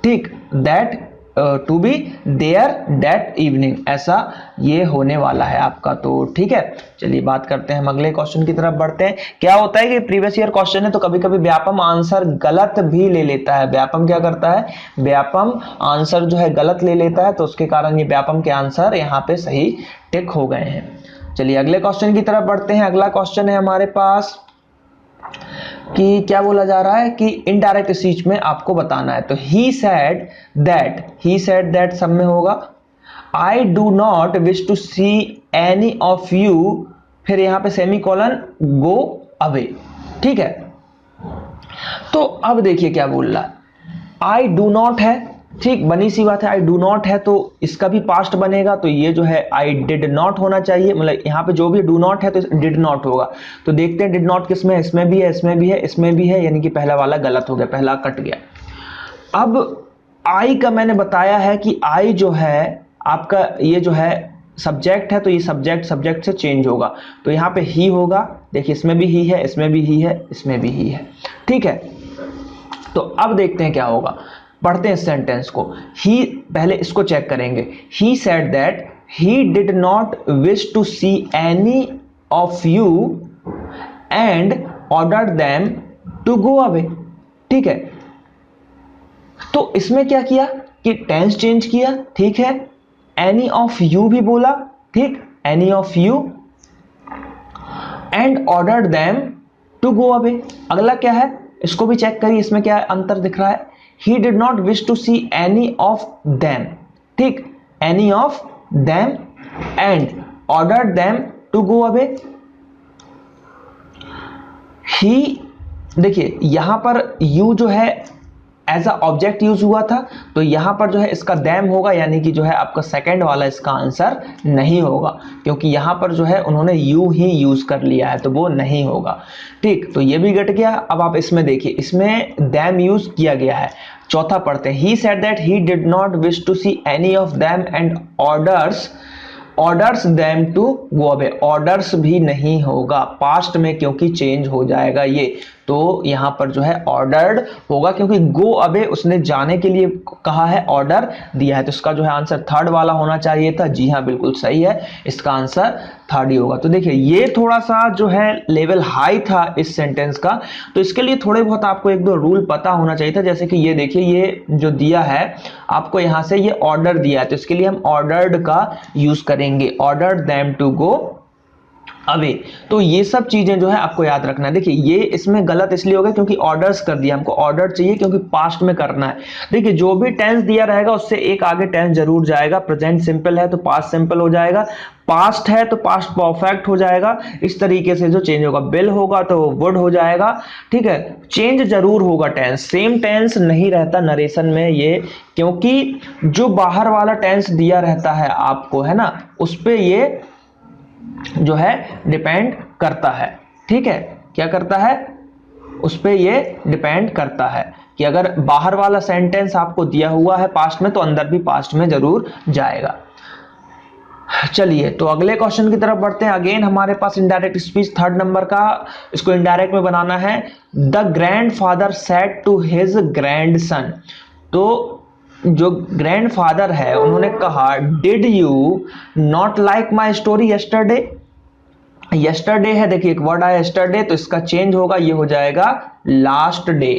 ठीक, that to be there that evening, ऐसा ये होने वाला है आपका। तो ठीक है, चलिए बात करते हैं, हम अगले क्वेश्चन की तरफ बढ़ते हैं। क्या होता है कि प्रीवियस ईयर क्वेश्चन है तो कभी कभी व्यापम आंसर गलत भी ले लेता है। व्यापम क्या करता है, व्यापम आंसर जो है गलत ले लेता है, तो उसके कारण ये व्यापम के आंसर यहाँ पे सही टिक हो गए हैं। चलिए अगले क्वेश्चन की तरफ बढ़ते हैं। अगला क्वेश्चन है हमारे पास कि क्या बोला जा रहा है कि इनडायरेक्ट स्पीच में आपको बताना है। तो ही सेड दैट सब में होगा। I do not wish to see any of you, फिर यहां पे सेमीकोलन, गो अवे, ठीक है। तो अब देखिए क्या बोल रहा है, आई डू नॉट है, ठीक, बनी सी बात है, आई डू नॉट है तो इसका भी पास्ट बनेगा, तो ये जो है आई डिड नॉट होना चाहिए, मतलब यहाँ पे जो भी डू नॉट है तो डिड नॉट होगा। तो देखते हैं डिड नॉट किस में है, इसमें भी है, इसमें भी है, इसमें भी है, यानी कि पहला वाला गलत हो गया, पहला कट गया। अब आई का मैंने बताया है कि आई जो है आपका ये जो है सब्जेक्ट है, तो ये सब्जेक्ट से चेंज होगा, तो यहाँ पे ही होगा। देखिए इसमें भी ही है, इसमें भी ही है, इसमें भी ही है, ठीक है। तो अब देखते हैं क्या होगा, पढ़ते हैं सेंटेंस को। ही, पहले इसको चेक करेंगे। He said that he did not wish to see any of you and ordered them to go away, ठीक है। तो इसमें क्या किया कि टेंस चेंज किया, ठीक है, एनी ऑफ यू भी बोला, ठीक, any of you, and ordered them to go away. अगला क्या है, इसको भी चेक करिए, इसमें क्या अंतर दिख रहा है। He did not wish to see any of them, ठीक, any of them and ordered them to go away। ही, देखिए यहां पर यू जो है एज अ ऑब्जेक्ट यूज हुआ था, तो यहां पर जो है इसका दैम होगा, यानी कि जो है आपका सेकंड वाला इसका आंसर नहीं होगा, क्योंकि यहां पर जो है उन्होंने यू ही यूज कर लिया है, तो वो नहीं होगा। ठीक, तो ये भी घट गया। अब आप इसमें देखिए, इसमें दैम यूज किया गया है। चौथा पढ़ते हैं, he said that he did not wish to see any of them and orders them to go away. Orders भी नहीं होगा पास्ट में, क्योंकि चेंज हो जाएगा ये, तो यहां पर जो है ऑर्डर्ड होगा, क्योंकि गो अवे उसने जाने के लिए कहा है, ऑर्डर दिया है, तो इसका जो है आंसर थर्ड वाला होना चाहिए था। जी हाँ, बिल्कुल सही है, इसका आंसर थर्ड ही होगा। तो देखिए ये थोड़ा सा जो है लेवल हाई था इस सेंटेंस का, तो इसके लिए थोड़े बहुत आपको एक दो रूल पता होना चाहिए था। जैसे कि ये देखिए, ये जो दिया है आपको यहां से, ये ऑर्डर दिया है, तो इसके लिए हम ऑर्डर्ड का यूज करेंगे, ordered them to go away. तो ये सब चीजें जो है आपको याद रखना है। देखिए ये इसमें गलत इसलिए हो गया क्योंकि ऑर्डर्स कर दिया, हमको ऑर्डर चाहिए क्योंकि पास्ट में करना है। देखिए जो भी टेंस दिया रहेगा उससे एक आगे टेंस जरूर जाएगा। प्रेजेंट सिंपल है तो पास्ट सिंपल हो जाएगा, पास्ट है तो पास्ट परफेक्ट हो जाएगा, इस तरीके से जो चेंज होगा। बिल होगा तो वुड हो जाएगा, ठीक है, चेंज जरूर होगा टेंस, सेम टेंस नहीं रहता नरेशन में ये, क्योंकि जो बाहर वाला टेंस दिया रहता है आपको, है ना, उस पे ये जो है डिपेंड करता है। ठीक है, क्या करता है, उस पे ये डिपेंड करता है कि अगर बाहर वाला सेंटेंस आपको दिया हुआ है पास्ट में, तो अंदर भी पास्ट में जरूर जाएगा। चलिए तो अगले क्वेश्चन की तरफ बढ़ते हैं। अगेन हमारे पास इनडायरेक्ट स्पीच थर्ड नंबर का, इसको इनडायरेक्ट में बनाना है। The grandfather said to his grandson, तो जो ग्रैंडफादर है उन्होंने कहा, did you not like my story yesterday. Yesterday है, देखिए एक वर्ड आया यस्टरडे, तो इसका चेंज होगा, ये हो जाएगा लास्ट डे।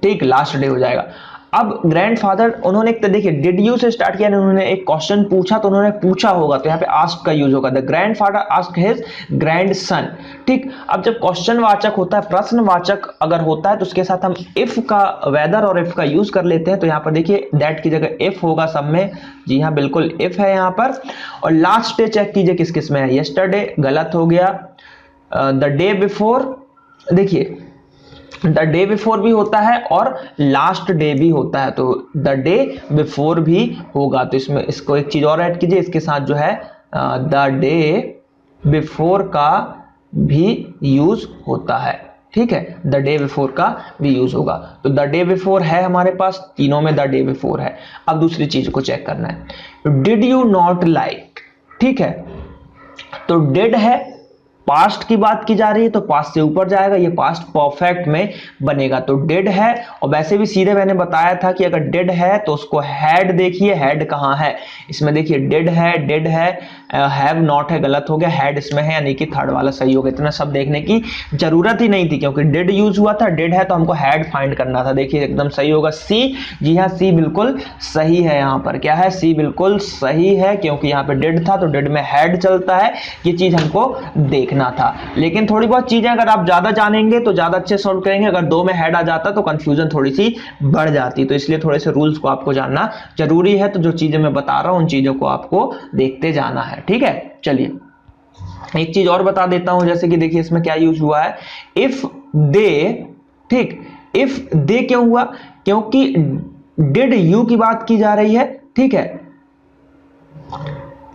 ठीक, लास्ट डे हो जाएगा। अब ग्रैंडफादर उन्होंने एक, देखिए डिड यू से स्टार्ट किया, उन्होंने एक क्वेश्चन पूछा तो उन्होंने पूछा होगा, तो यहाँ पे आस्क का यूज होगा। The grandfather asked his grandson. ठीक, अब जब क्वेश्चन वाचक होता है, प्रश्नवाचक अगर होता है, तो उसके साथ हम इफ का, वेदर और इफ का यूज कर लेते हैं। तो यहाँ पर देखिए दैट की जगह इफ होगा सब में। जी हाँ, बिल्कुल इफ है यहाँ पर। और लास्ट डे चेक कीजिए किस किस में है। यस्टरडे गलत हो गया। द डे बिफोर, देखिए द डे बिफोर भी होता है और लास्ट डे भी होता है, तो द डे बिफोर भी होगा। तो इसमें इसको एक चीज और ऐड कीजिए, इसके साथ जो है द डे बिफोर का भी यूज होता है। ठीक है, द डे बिफोर का भी यूज होगा। तो द डे बिफोर है हमारे पास, तीनों में द डे बिफोर है। अब दूसरी चीज को चेक करना है, डिड यू नॉट लाइक। ठीक है, तो डिड है, पास्ट की बात की जा रही है तो पास्ट से ऊपर जाएगा, ये पास्ट परफेक्ट में बनेगा। तो डिड है, और वैसे भी सीधे मैंने बताया था कि अगर डिड है तो उसको हैड देखिए, हैड कहां है, इसमें देखिए डिड है, हैव नॉट है, गलत हो गया, हैड इसमें है, यानी कि थर्ड वाला सही हो गया। इतना सब देखने की जरूरत ही नहीं थी, क्योंकि डिड यूज हुआ था, डिड है तो हमको हैड फाइंड करना था। देखिए एकदम सही होगा सी। जी हाँ, सी बिल्कुल सही है। यहाँ पर क्या है, सी बिल्कुल सही है, क्योंकि यहाँ पे डिड था तो डिड में हैड चलता है, ये चीज हमको देखना था। लेकिन थोड़ी बहुत चीजें अगर आप ज्यादा जानेंगे तो ज्यादा अच्छे सॉल्व करेंगे, अगर दो में हेड आ जाता तो कंफ्यूजन थोड़ी सी बढ़ जाती, तो इसलिए थोड़े से रूल्स को आपको जानना जरूरी है। तो जो चीजें मैं बता रहा हूं उन चीजों को आपको देखते जाना है। ठीक है, चलिए एक चीज और बता देता हूं, जैसे कि देखिए इसमें क्या यूज हुआ है, इफ दे। ठीक, इफ दे क्यों हुआ, क्योंकि डिड यू की बात की जा रही है। ठीक है,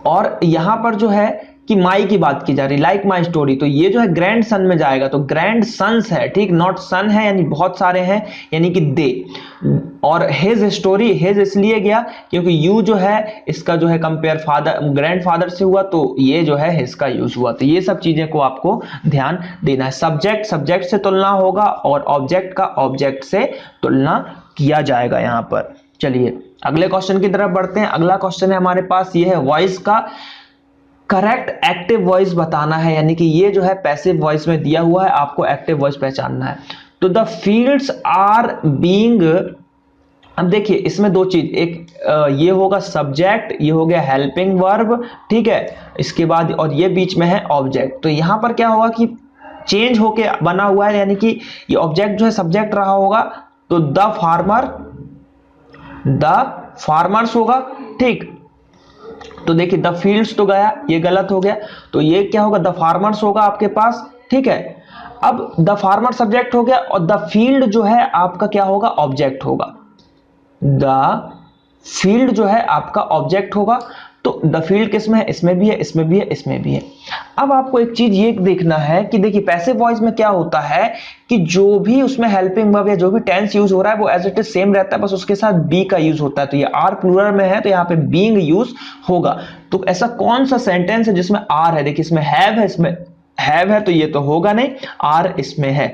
और यहां पर जो है कि माई की बात की जा रही, लाइक माई स्टोरी, तो ये जो है ग्रैंड सन में जाएगा, तो ग्रैंड सन्स है। ठीक, नॉट सन है, यानी बहुत सारे हैं, यानी कि दे। और हिज स्टोरी, हिज इसलिए गया क्योंकि यू जो है इसका जो है कंपेयर फादर, ग्रैंड फादर से हुआ, तो ये जो है हिज का यूज हुआ। तो ये सब चीजें को आपको ध्यान देना है। सब्जेक्ट से तुलना होगा और ऑब्जेक्ट का ऑब्जेक्ट से तुलना किया जाएगा यहाँ पर। चलिए अगले क्वेश्चन की तरफ बढ़ते हैं। अगला क्वेश्चन है हमारे पास, ये है वॉइस का करेक्ट एक्टिव वॉइस बताना है, यानी कि ये जो है पैसिव वॉइस में दिया हुआ है, आपको एक्टिव वॉइस पहचानना है। तो द फील्ड्स आर बीइंग, अब देखिए इसमें दो चीज, एक ये होगा सब्जेक्ट, ये हो गया हेल्पिंग वर्ब। ठीक है, इसके बाद और ये बीच में है ऑब्जेक्ट। तो यहां पर क्या होगा कि चेंज होके बना हुआ है, यानी कि ये ऑब्जेक्ट जो है सब्जेक्ट रहा होगा, तो द फार्मर्स होगा। ठीक, तो देखिए द फील्ड्स तो गया, ये गलत हो गया, तो ये क्या होगा, द फार्मर्स होगा आपके पास। ठीक है, अब द फार्मर सब्जेक्ट हो गया और द फील्ड जो है आपका क्या होगा, ऑब्जेक्ट होगा। द फील्ड जो है आपका ऑब्जेक्ट होगा। तो द फील्ड किसमें है, इसमें भी है, इसमें भी है, इसमें भी है। अब आपको एक चीज ये देखना है कि देखिए पैसिव वॉइस में क्या होता है कि जो भी उसमें हेल्पिंग वर्ब या जो भी टेंस यूज हो रहा है वो एज इट इज सेम रहता है, बस उसके साथ बी का यूज होता है। तो ये आर प्लूरल में है तो यहाँ पे बीइंग यूज होगा। तो ऐसा कौन सा सेंटेंस है जिसमें आर है, देखिए इसमें हैव है, इसमें हैव है तो ये तो होगा नहीं, आर इसमें है।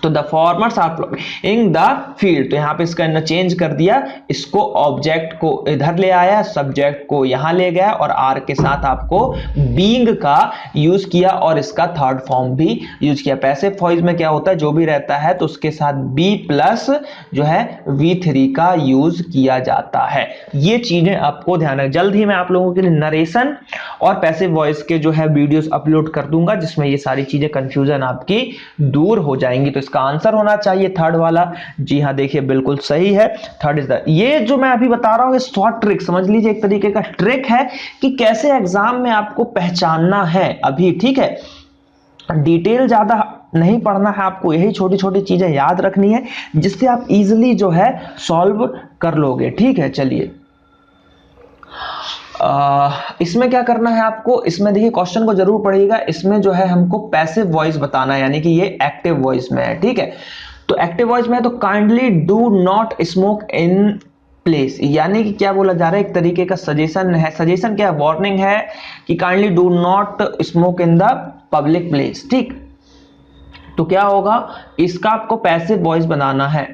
तो the farmers are ploughing the field, तो यहां पे इसका चेंज कर दिया, इसको ऑब्जेक्ट को इधर ले आया, सब्जेक्ट को यहां ले गया और आर के साथ आपको बीइंग का यूज किया और इसका थर्ड फॉर्म भी यूज किया। पैसिव वॉइस में क्या होता है, जो भी रहता है तो उसके साथ बी प्लस जो है V3 का यूज किया जाता है। ये चीजें आपको ध्यान रखना। जल्द ही मैं आप लोगों के लिए नरेशन और पैसिव वॉइस के जो है वीडियोस अपलोड कर दूंगा जिसमें ये सारी चीजें कंफ्यूजन आपकी दूर हो जाएंगी। तो इसका आंसर होना चाहिए थर्ड वाला। जी हाँ, देखिए बिल्कुल सही है, थर्ड इज द। ये जो मैं अभी बता रहा हूं ये शॉर्ट ट्रिक समझ लीजिए, एक तरीके का ट्रिक है कि कैसे एग्जाम में आपको पहचानना है अभी, ठीक है। डिटेल ज्यादा नहीं पढ़ना है आपको, यही छोटी छोटी चीजें याद रखनी है जिससे आप इजीली जो है सॉल्व कर लोगे, ठीक है। चलिए इसमें क्या करना है आपको, इसमें देखिए क्वेश्चन को जरूर पढ़िएगा। इसमें जो है हमको पैसिव वॉइस बताना है, यानी कि ये एक्टिव वॉइस में है, ठीक है। तो एक्टिव वॉइस में है तो kindly do not smoke in place, यानी कि क्या बोला जा रहा है, एक तरीके का सजेशन है। सजेशन क्या है, वार्निंग है कि kindly do not smoke in the public place, ठीक। तो क्या होगा, इसका आपको पैसिव वॉइस बनाना है।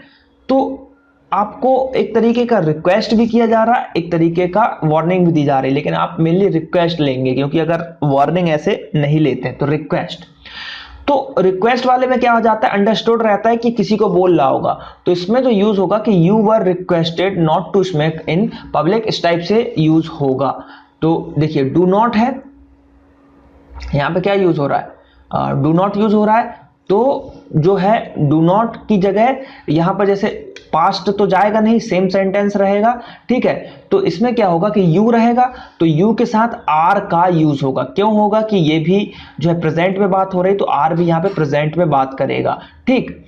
तो आपको एक तरीके का रिक्वेस्ट भी किया जा रहा है, एक तरीके का वार्निंग भी दी जा रही है, लेकिन आप मेनली रिक्वेस्ट लेंगे क्योंकि अगर वार्निंग ऐसे नहीं लेते तो रिक्वेस्ट। तो रिक्वेस्ट वाले में क्या हो जाता है, अंडरस्टूड रहता है कि किसी को बोल रहा होगा, तो इसमें जो यूज होगा कि you were requested not to smoke in public, इस टाइप से यूज होगा। तो देखिए डू नॉट है, यहां पे क्या यूज हो रहा है, डू नॉट यूज हो रहा है। तो जो है डू नॉट की जगह यहां पर जैसे पास्ट तो जाएगा नहीं, सेम सेंटेंस रहेगा, ठीक है। तो इसमें क्या होगा कि यू रहेगा तो यू के साथ आर का यूज होगा। क्यों होगा कि ये भी जो है प्रेजेंट में बात हो रही तो आर भी यहां पे प्रेजेंट में बात करेगा, ठीक।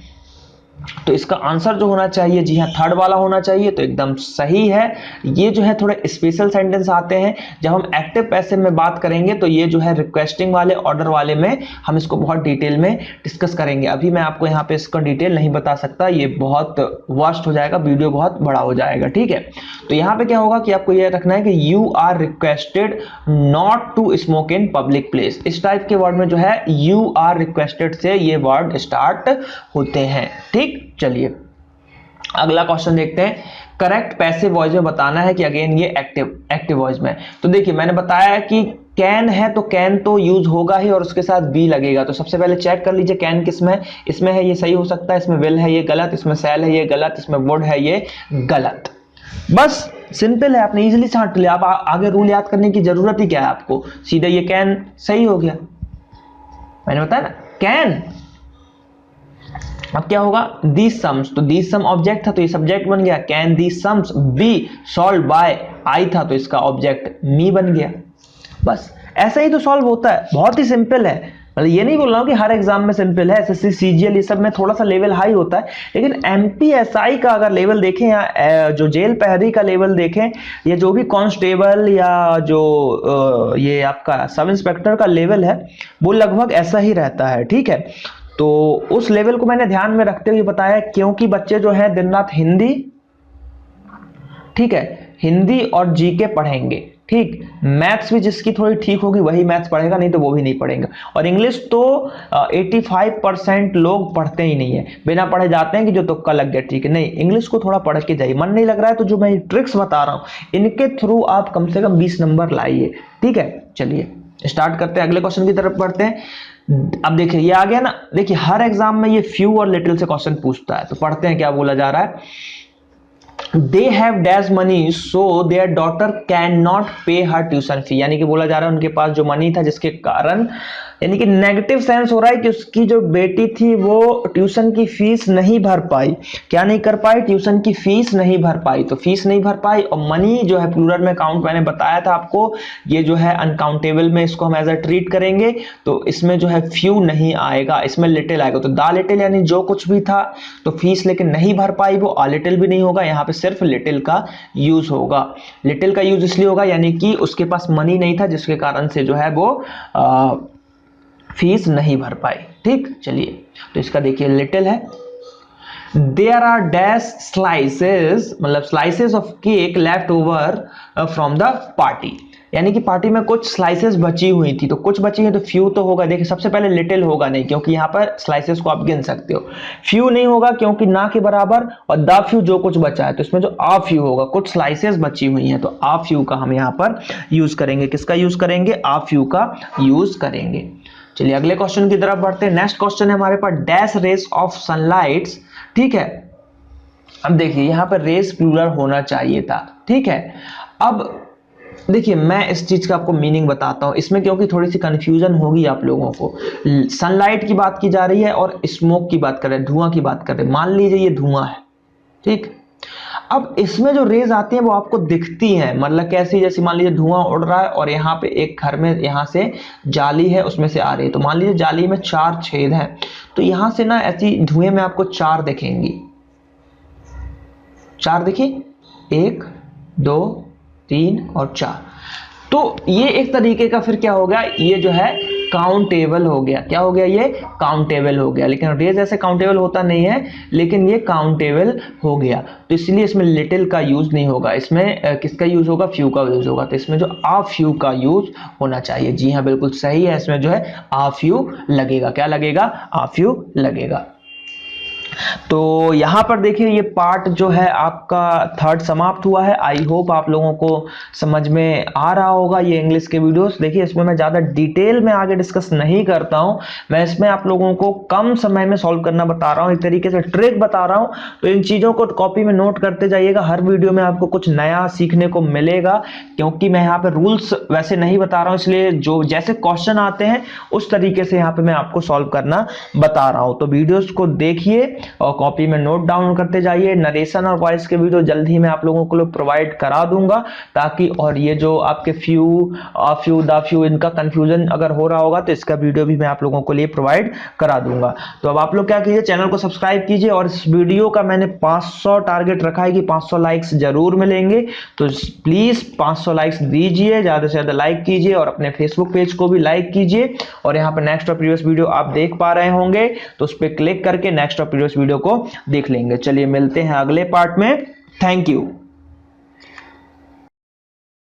तो इसका आंसर जो होना चाहिए, जी हाँ, थर्ड वाला होना चाहिए। तो एकदम सही है। ये जो है थोड़े स्पेशल सेंटेंस आते हैं जब हम एक्टिव पैसिव में बात करेंगे, तो ये जो है रिक्वेस्टिंग वाले ऑर्डर वाले में हम इसको बहुत डिटेल में डिस्कस करेंगे। अभी मैं आपको यहाँ पे इसका डिटेल नहीं बता सकता, ये बहुत वास्ट हो जाएगा, वीडियो बहुत बड़ा हो जाएगा, ठीक है। तो यहाँ पे क्या होगा कि आपको ये रखना है कि you are requested not to smoke in public place. इस टाइप के वर्ड में जो है यू आर रिक्वेस्टेड से ये वर्ड स्टार्ट होते हैं, ठीक। चलिए अगला क्वेश्चन देखते हैं। करेक्ट पैसिव वॉइस में बताना है कि अगेन ये एक्टिव वॉइस में। तो देखिए मैंने बताया कि कैन है तो कैन तो यूज होगा ही और उसके साथ बी लगेगा। तो सबसे पहले चेक कर लीजिए कैन किसमें है, इसमें है, ये सही हो सकता है। इसमें विल है, ये गलत। इसमें सेल है, ये गलत। इसमें वुड है, ये गलत। बस सिंपल है, आपने इजीली छांट लिया। आप आगे रूल याद करने की जरूरत ही क्या है आपको, सीधे ये कैन सही हो गया। मैंने बताया ना कैन। अब क्या होगा, दीज सम्स, तो दीज सम ऑब्जेक्ट था तो ये सब्जेक्ट बन गया। Can these sums be solve by I था तो इसका ऑब्जेक्ट मी बन गया। बस ऐसा ही तो सॉल्व होता है, बहुत ही सिंपल है। मतलब ये नहीं बोल रहा हूं कि हर एग्जाम में सिंपल है, एसएससी सीजीएल ये सब में थोड़ा सा लेवल हाई होता है, लेकिन एमपीएसआई का अगर लेवल देखें या जो जेल प्रहरी का लेवल देखें या जो भी कांस्टेबल या जो ये आपका सब इंस्पेक्टर का लेवल है वो लगभग ऐसा ही रहता है, ठीक है। तो उस लेवल को मैंने ध्यान में रखते हुए बताया क्योंकि बच्चे जो है दिन रात हिंदी, ठीक है, हिंदी और जीके पढ़ेंगे, ठीक। मैथ्स भी जिसकी थोड़ी ठीक होगी वही मैथ्स पढ़ेगा, नहीं तो वो भी नहीं पढ़ेगा। और इंग्लिश तो 85% लोग पढ़ते ही नहीं है, बिना पढ़े जाते हैं कि जो तुक्का लग गया, ठीक है। नहीं, इंग्लिश को थोड़ा पढ़ के जाइए। मन नहीं लग रहा है तो जो मैं ट्रिक्स बता रहा हूं इनके थ्रू आप कम से कम 20 नंबर लाइए, ठीक है। चलिए स्टार्ट करते हैं, अगले क्वेश्चन की तरफ बढ़ते हैं। अब देखिए ये आ गया ना, देखिए हर एग्जाम में ये फ्यू और लिटिल से क्वेश्चन पूछता है। तो पढ़ते हैं क्या बोला जा रहा है। They have dash money so there daughter can not पे हर ट्यूशन फी, यानी कि बोला जा रहा है उनके पास जो मनी था जिसके कारण, यानी कि नेगेटिव सेंस हो रहा है कि उसकी जो बेटी थी वो ट्यूशन की फीस नहीं भर पाई। क्या नहीं कर पाई? ट्यूशन की फीस नहीं भर पाई। तो फीस नहीं भर पाई, और मनी जो है प्लूरल में काउंट मैंने बताया था आपको, ये जो है अनकाउंटेबल में इसको हम एज अ ट्रीट करेंगे, तो इसमें जो है फ्यू नहीं आएगा, इसमें लिटिल आएगा। तो द लिटिल यानी जो कुछ भी था, तो फीस लेकिन नहीं भर पाई, वो आ लिटिल भी नहीं होगा, यहाँ पे सिर्फ लिटिल का यूज होगा। लिटिल का यूज इसलिए होगा यानी कि उसके पास मनी नहीं था, जिसके कारण से जो है वो फीस नहीं भर पाई। ठीक, चलिए तो इसका देखिए लिटिल है, देयर आर डैश स्लाइसेस, मतलब slices of cake left over from the party, यानी कि पार्टी में कुछ स्लाइसेस बची हुई थी, तो कुछ बची है तो फ्यू तो होगा। देखिए सबसे पहले लिटिल होगा नहीं, क्योंकि यहाँ पर स्लाइसेस को आप गिन सकते हो। फ्यू नहीं होगा क्योंकि ना के बराबर, और द फ्यू जो कुछ बचा है, तो इसमें जो आ फ्यू होगा, कुछ स्लाइसेस बची हुई हैं, तो आ फ्यू का हम यहाँ पर यूज करेंगे। किसका यूज करेंगे? आ फ्यू का यूज करेंगे। चलिए अगले क्वेश्चन की तरफ बढ़ते हैं। नेक्स्ट क्वेश्चन है हमारे पास, डैश रेस ऑफ सनलाइट्स। ठीक है, अब देखिए यहाँ पर रेस प्लूरल होना चाहिए था। ठीक है, अब देखिए मैं इस चीज का आपको मीनिंग बताता हूं इसमें, क्योंकि थोड़ी सी कंफ्यूजन होगी आप लोगों को। सनलाइट की बात की जा रही है और स्मोक की बात कर रहे हैं, धुआं की बात कर रहे हैं। मान लीजिए ये धुआं है, ठीक। अब इसमें जो रेज आती हैं वो आपको दिखती हैं, मतलब कैसी? जैसे मान लीजिए धुआं उड़ रहा है और यहाँ पे एक घर में यहाँ से जाली है, उसमें से आ रही है, तो मान लीजिए जाली में 4 छेद हैं, तो यहाँ से ना ऐसी धुएं में आपको 4 दिखेंगी। 4 देखिए, 1 2 3 और 4। तो ये एक तरीके का फिर क्या हो गया, ये जो है काउंटेबल हो गया। क्या हो गया? ये काउंटेबल हो गया। लेकिन रेज ऐसे काउंटेबल होता नहीं है, लेकिन ये काउंटेबल हो गया, तो इसलिए इसमें लिटिल का यूज नहीं होगा। इसमें किसका यूज होगा? फ्यू का यूज होगा। तो इसमें जो आ फ्यू का यूज होना चाहिए। जी हाँ, बिल्कुल सही है, इसमें जो है आ फ्यू लगेगा। क्या लगेगा? आ फ्यू लगेगा। तो यहां पर देखिए ये पार्ट जो है आपका 3rd समाप्त हुआ है। आई होप आप लोगों को समझ में आ रहा होगा ये इंग्लिश के वीडियोस। देखिए इसमें मैं ज़्यादा डिटेल में आगे डिस्कस नहीं करता हूं, मैं इसमें आप लोगों को कम समय में सॉल्व करना बता रहा हूं, एक तरीके से ट्रिक बता रहा हूं। तो इन चीज़ों को कॉपी में नोट करते जाइएगा, हर वीडियो में आपको कुछ नया सीखने को मिलेगा, क्योंकि मैं यहाँ पे रूल्स वैसे नहीं बता रहा हूँ, इसलिए जो जैसे क्वेश्चन आते हैं उस तरीके से यहाँ पे मैं आपको सॉल्व करना बता रहा हूँ। तो वीडियोस को देखिए और कॉपी में नोट डाउन करते जाइए। नरेशन और वॉइस के वीडियो जल्द ही मैं आप लोगों को प्रोवाइड करा दूंगा, ताकि और ये जो आपके फ्यू द फ्यू इनका कंफ्यूजन अगर हो रहा होगा तो इसका वीडियो भी मैं आप लोगों को लिए प्रोवाइड करा दूंगा। तो अब आप लोग क्या कीजिए, चैनल को सब्सक्राइब कीजिए, और इस वीडियो का मैंने 500 टारगेट रखा है कि 500 लाइक्स जरूर मिलेंगे, तो प्लीज 500 लाइक्स दीजिए, ज्यादा से ज्यादा लाइक कीजिए, और अपने फेसबुक पेज को भी लाइक कीजिए। और यहाँ पर नेक्स्ट और प्रीवियस वीडियो आप देख पा रहे होंगे, तो उस पर क्लिक करके नेक्स्ट और प्रीवियस वीडियो को देख लेंगे। चलिए मिलते हैं अगले पार्ट में। Thank you.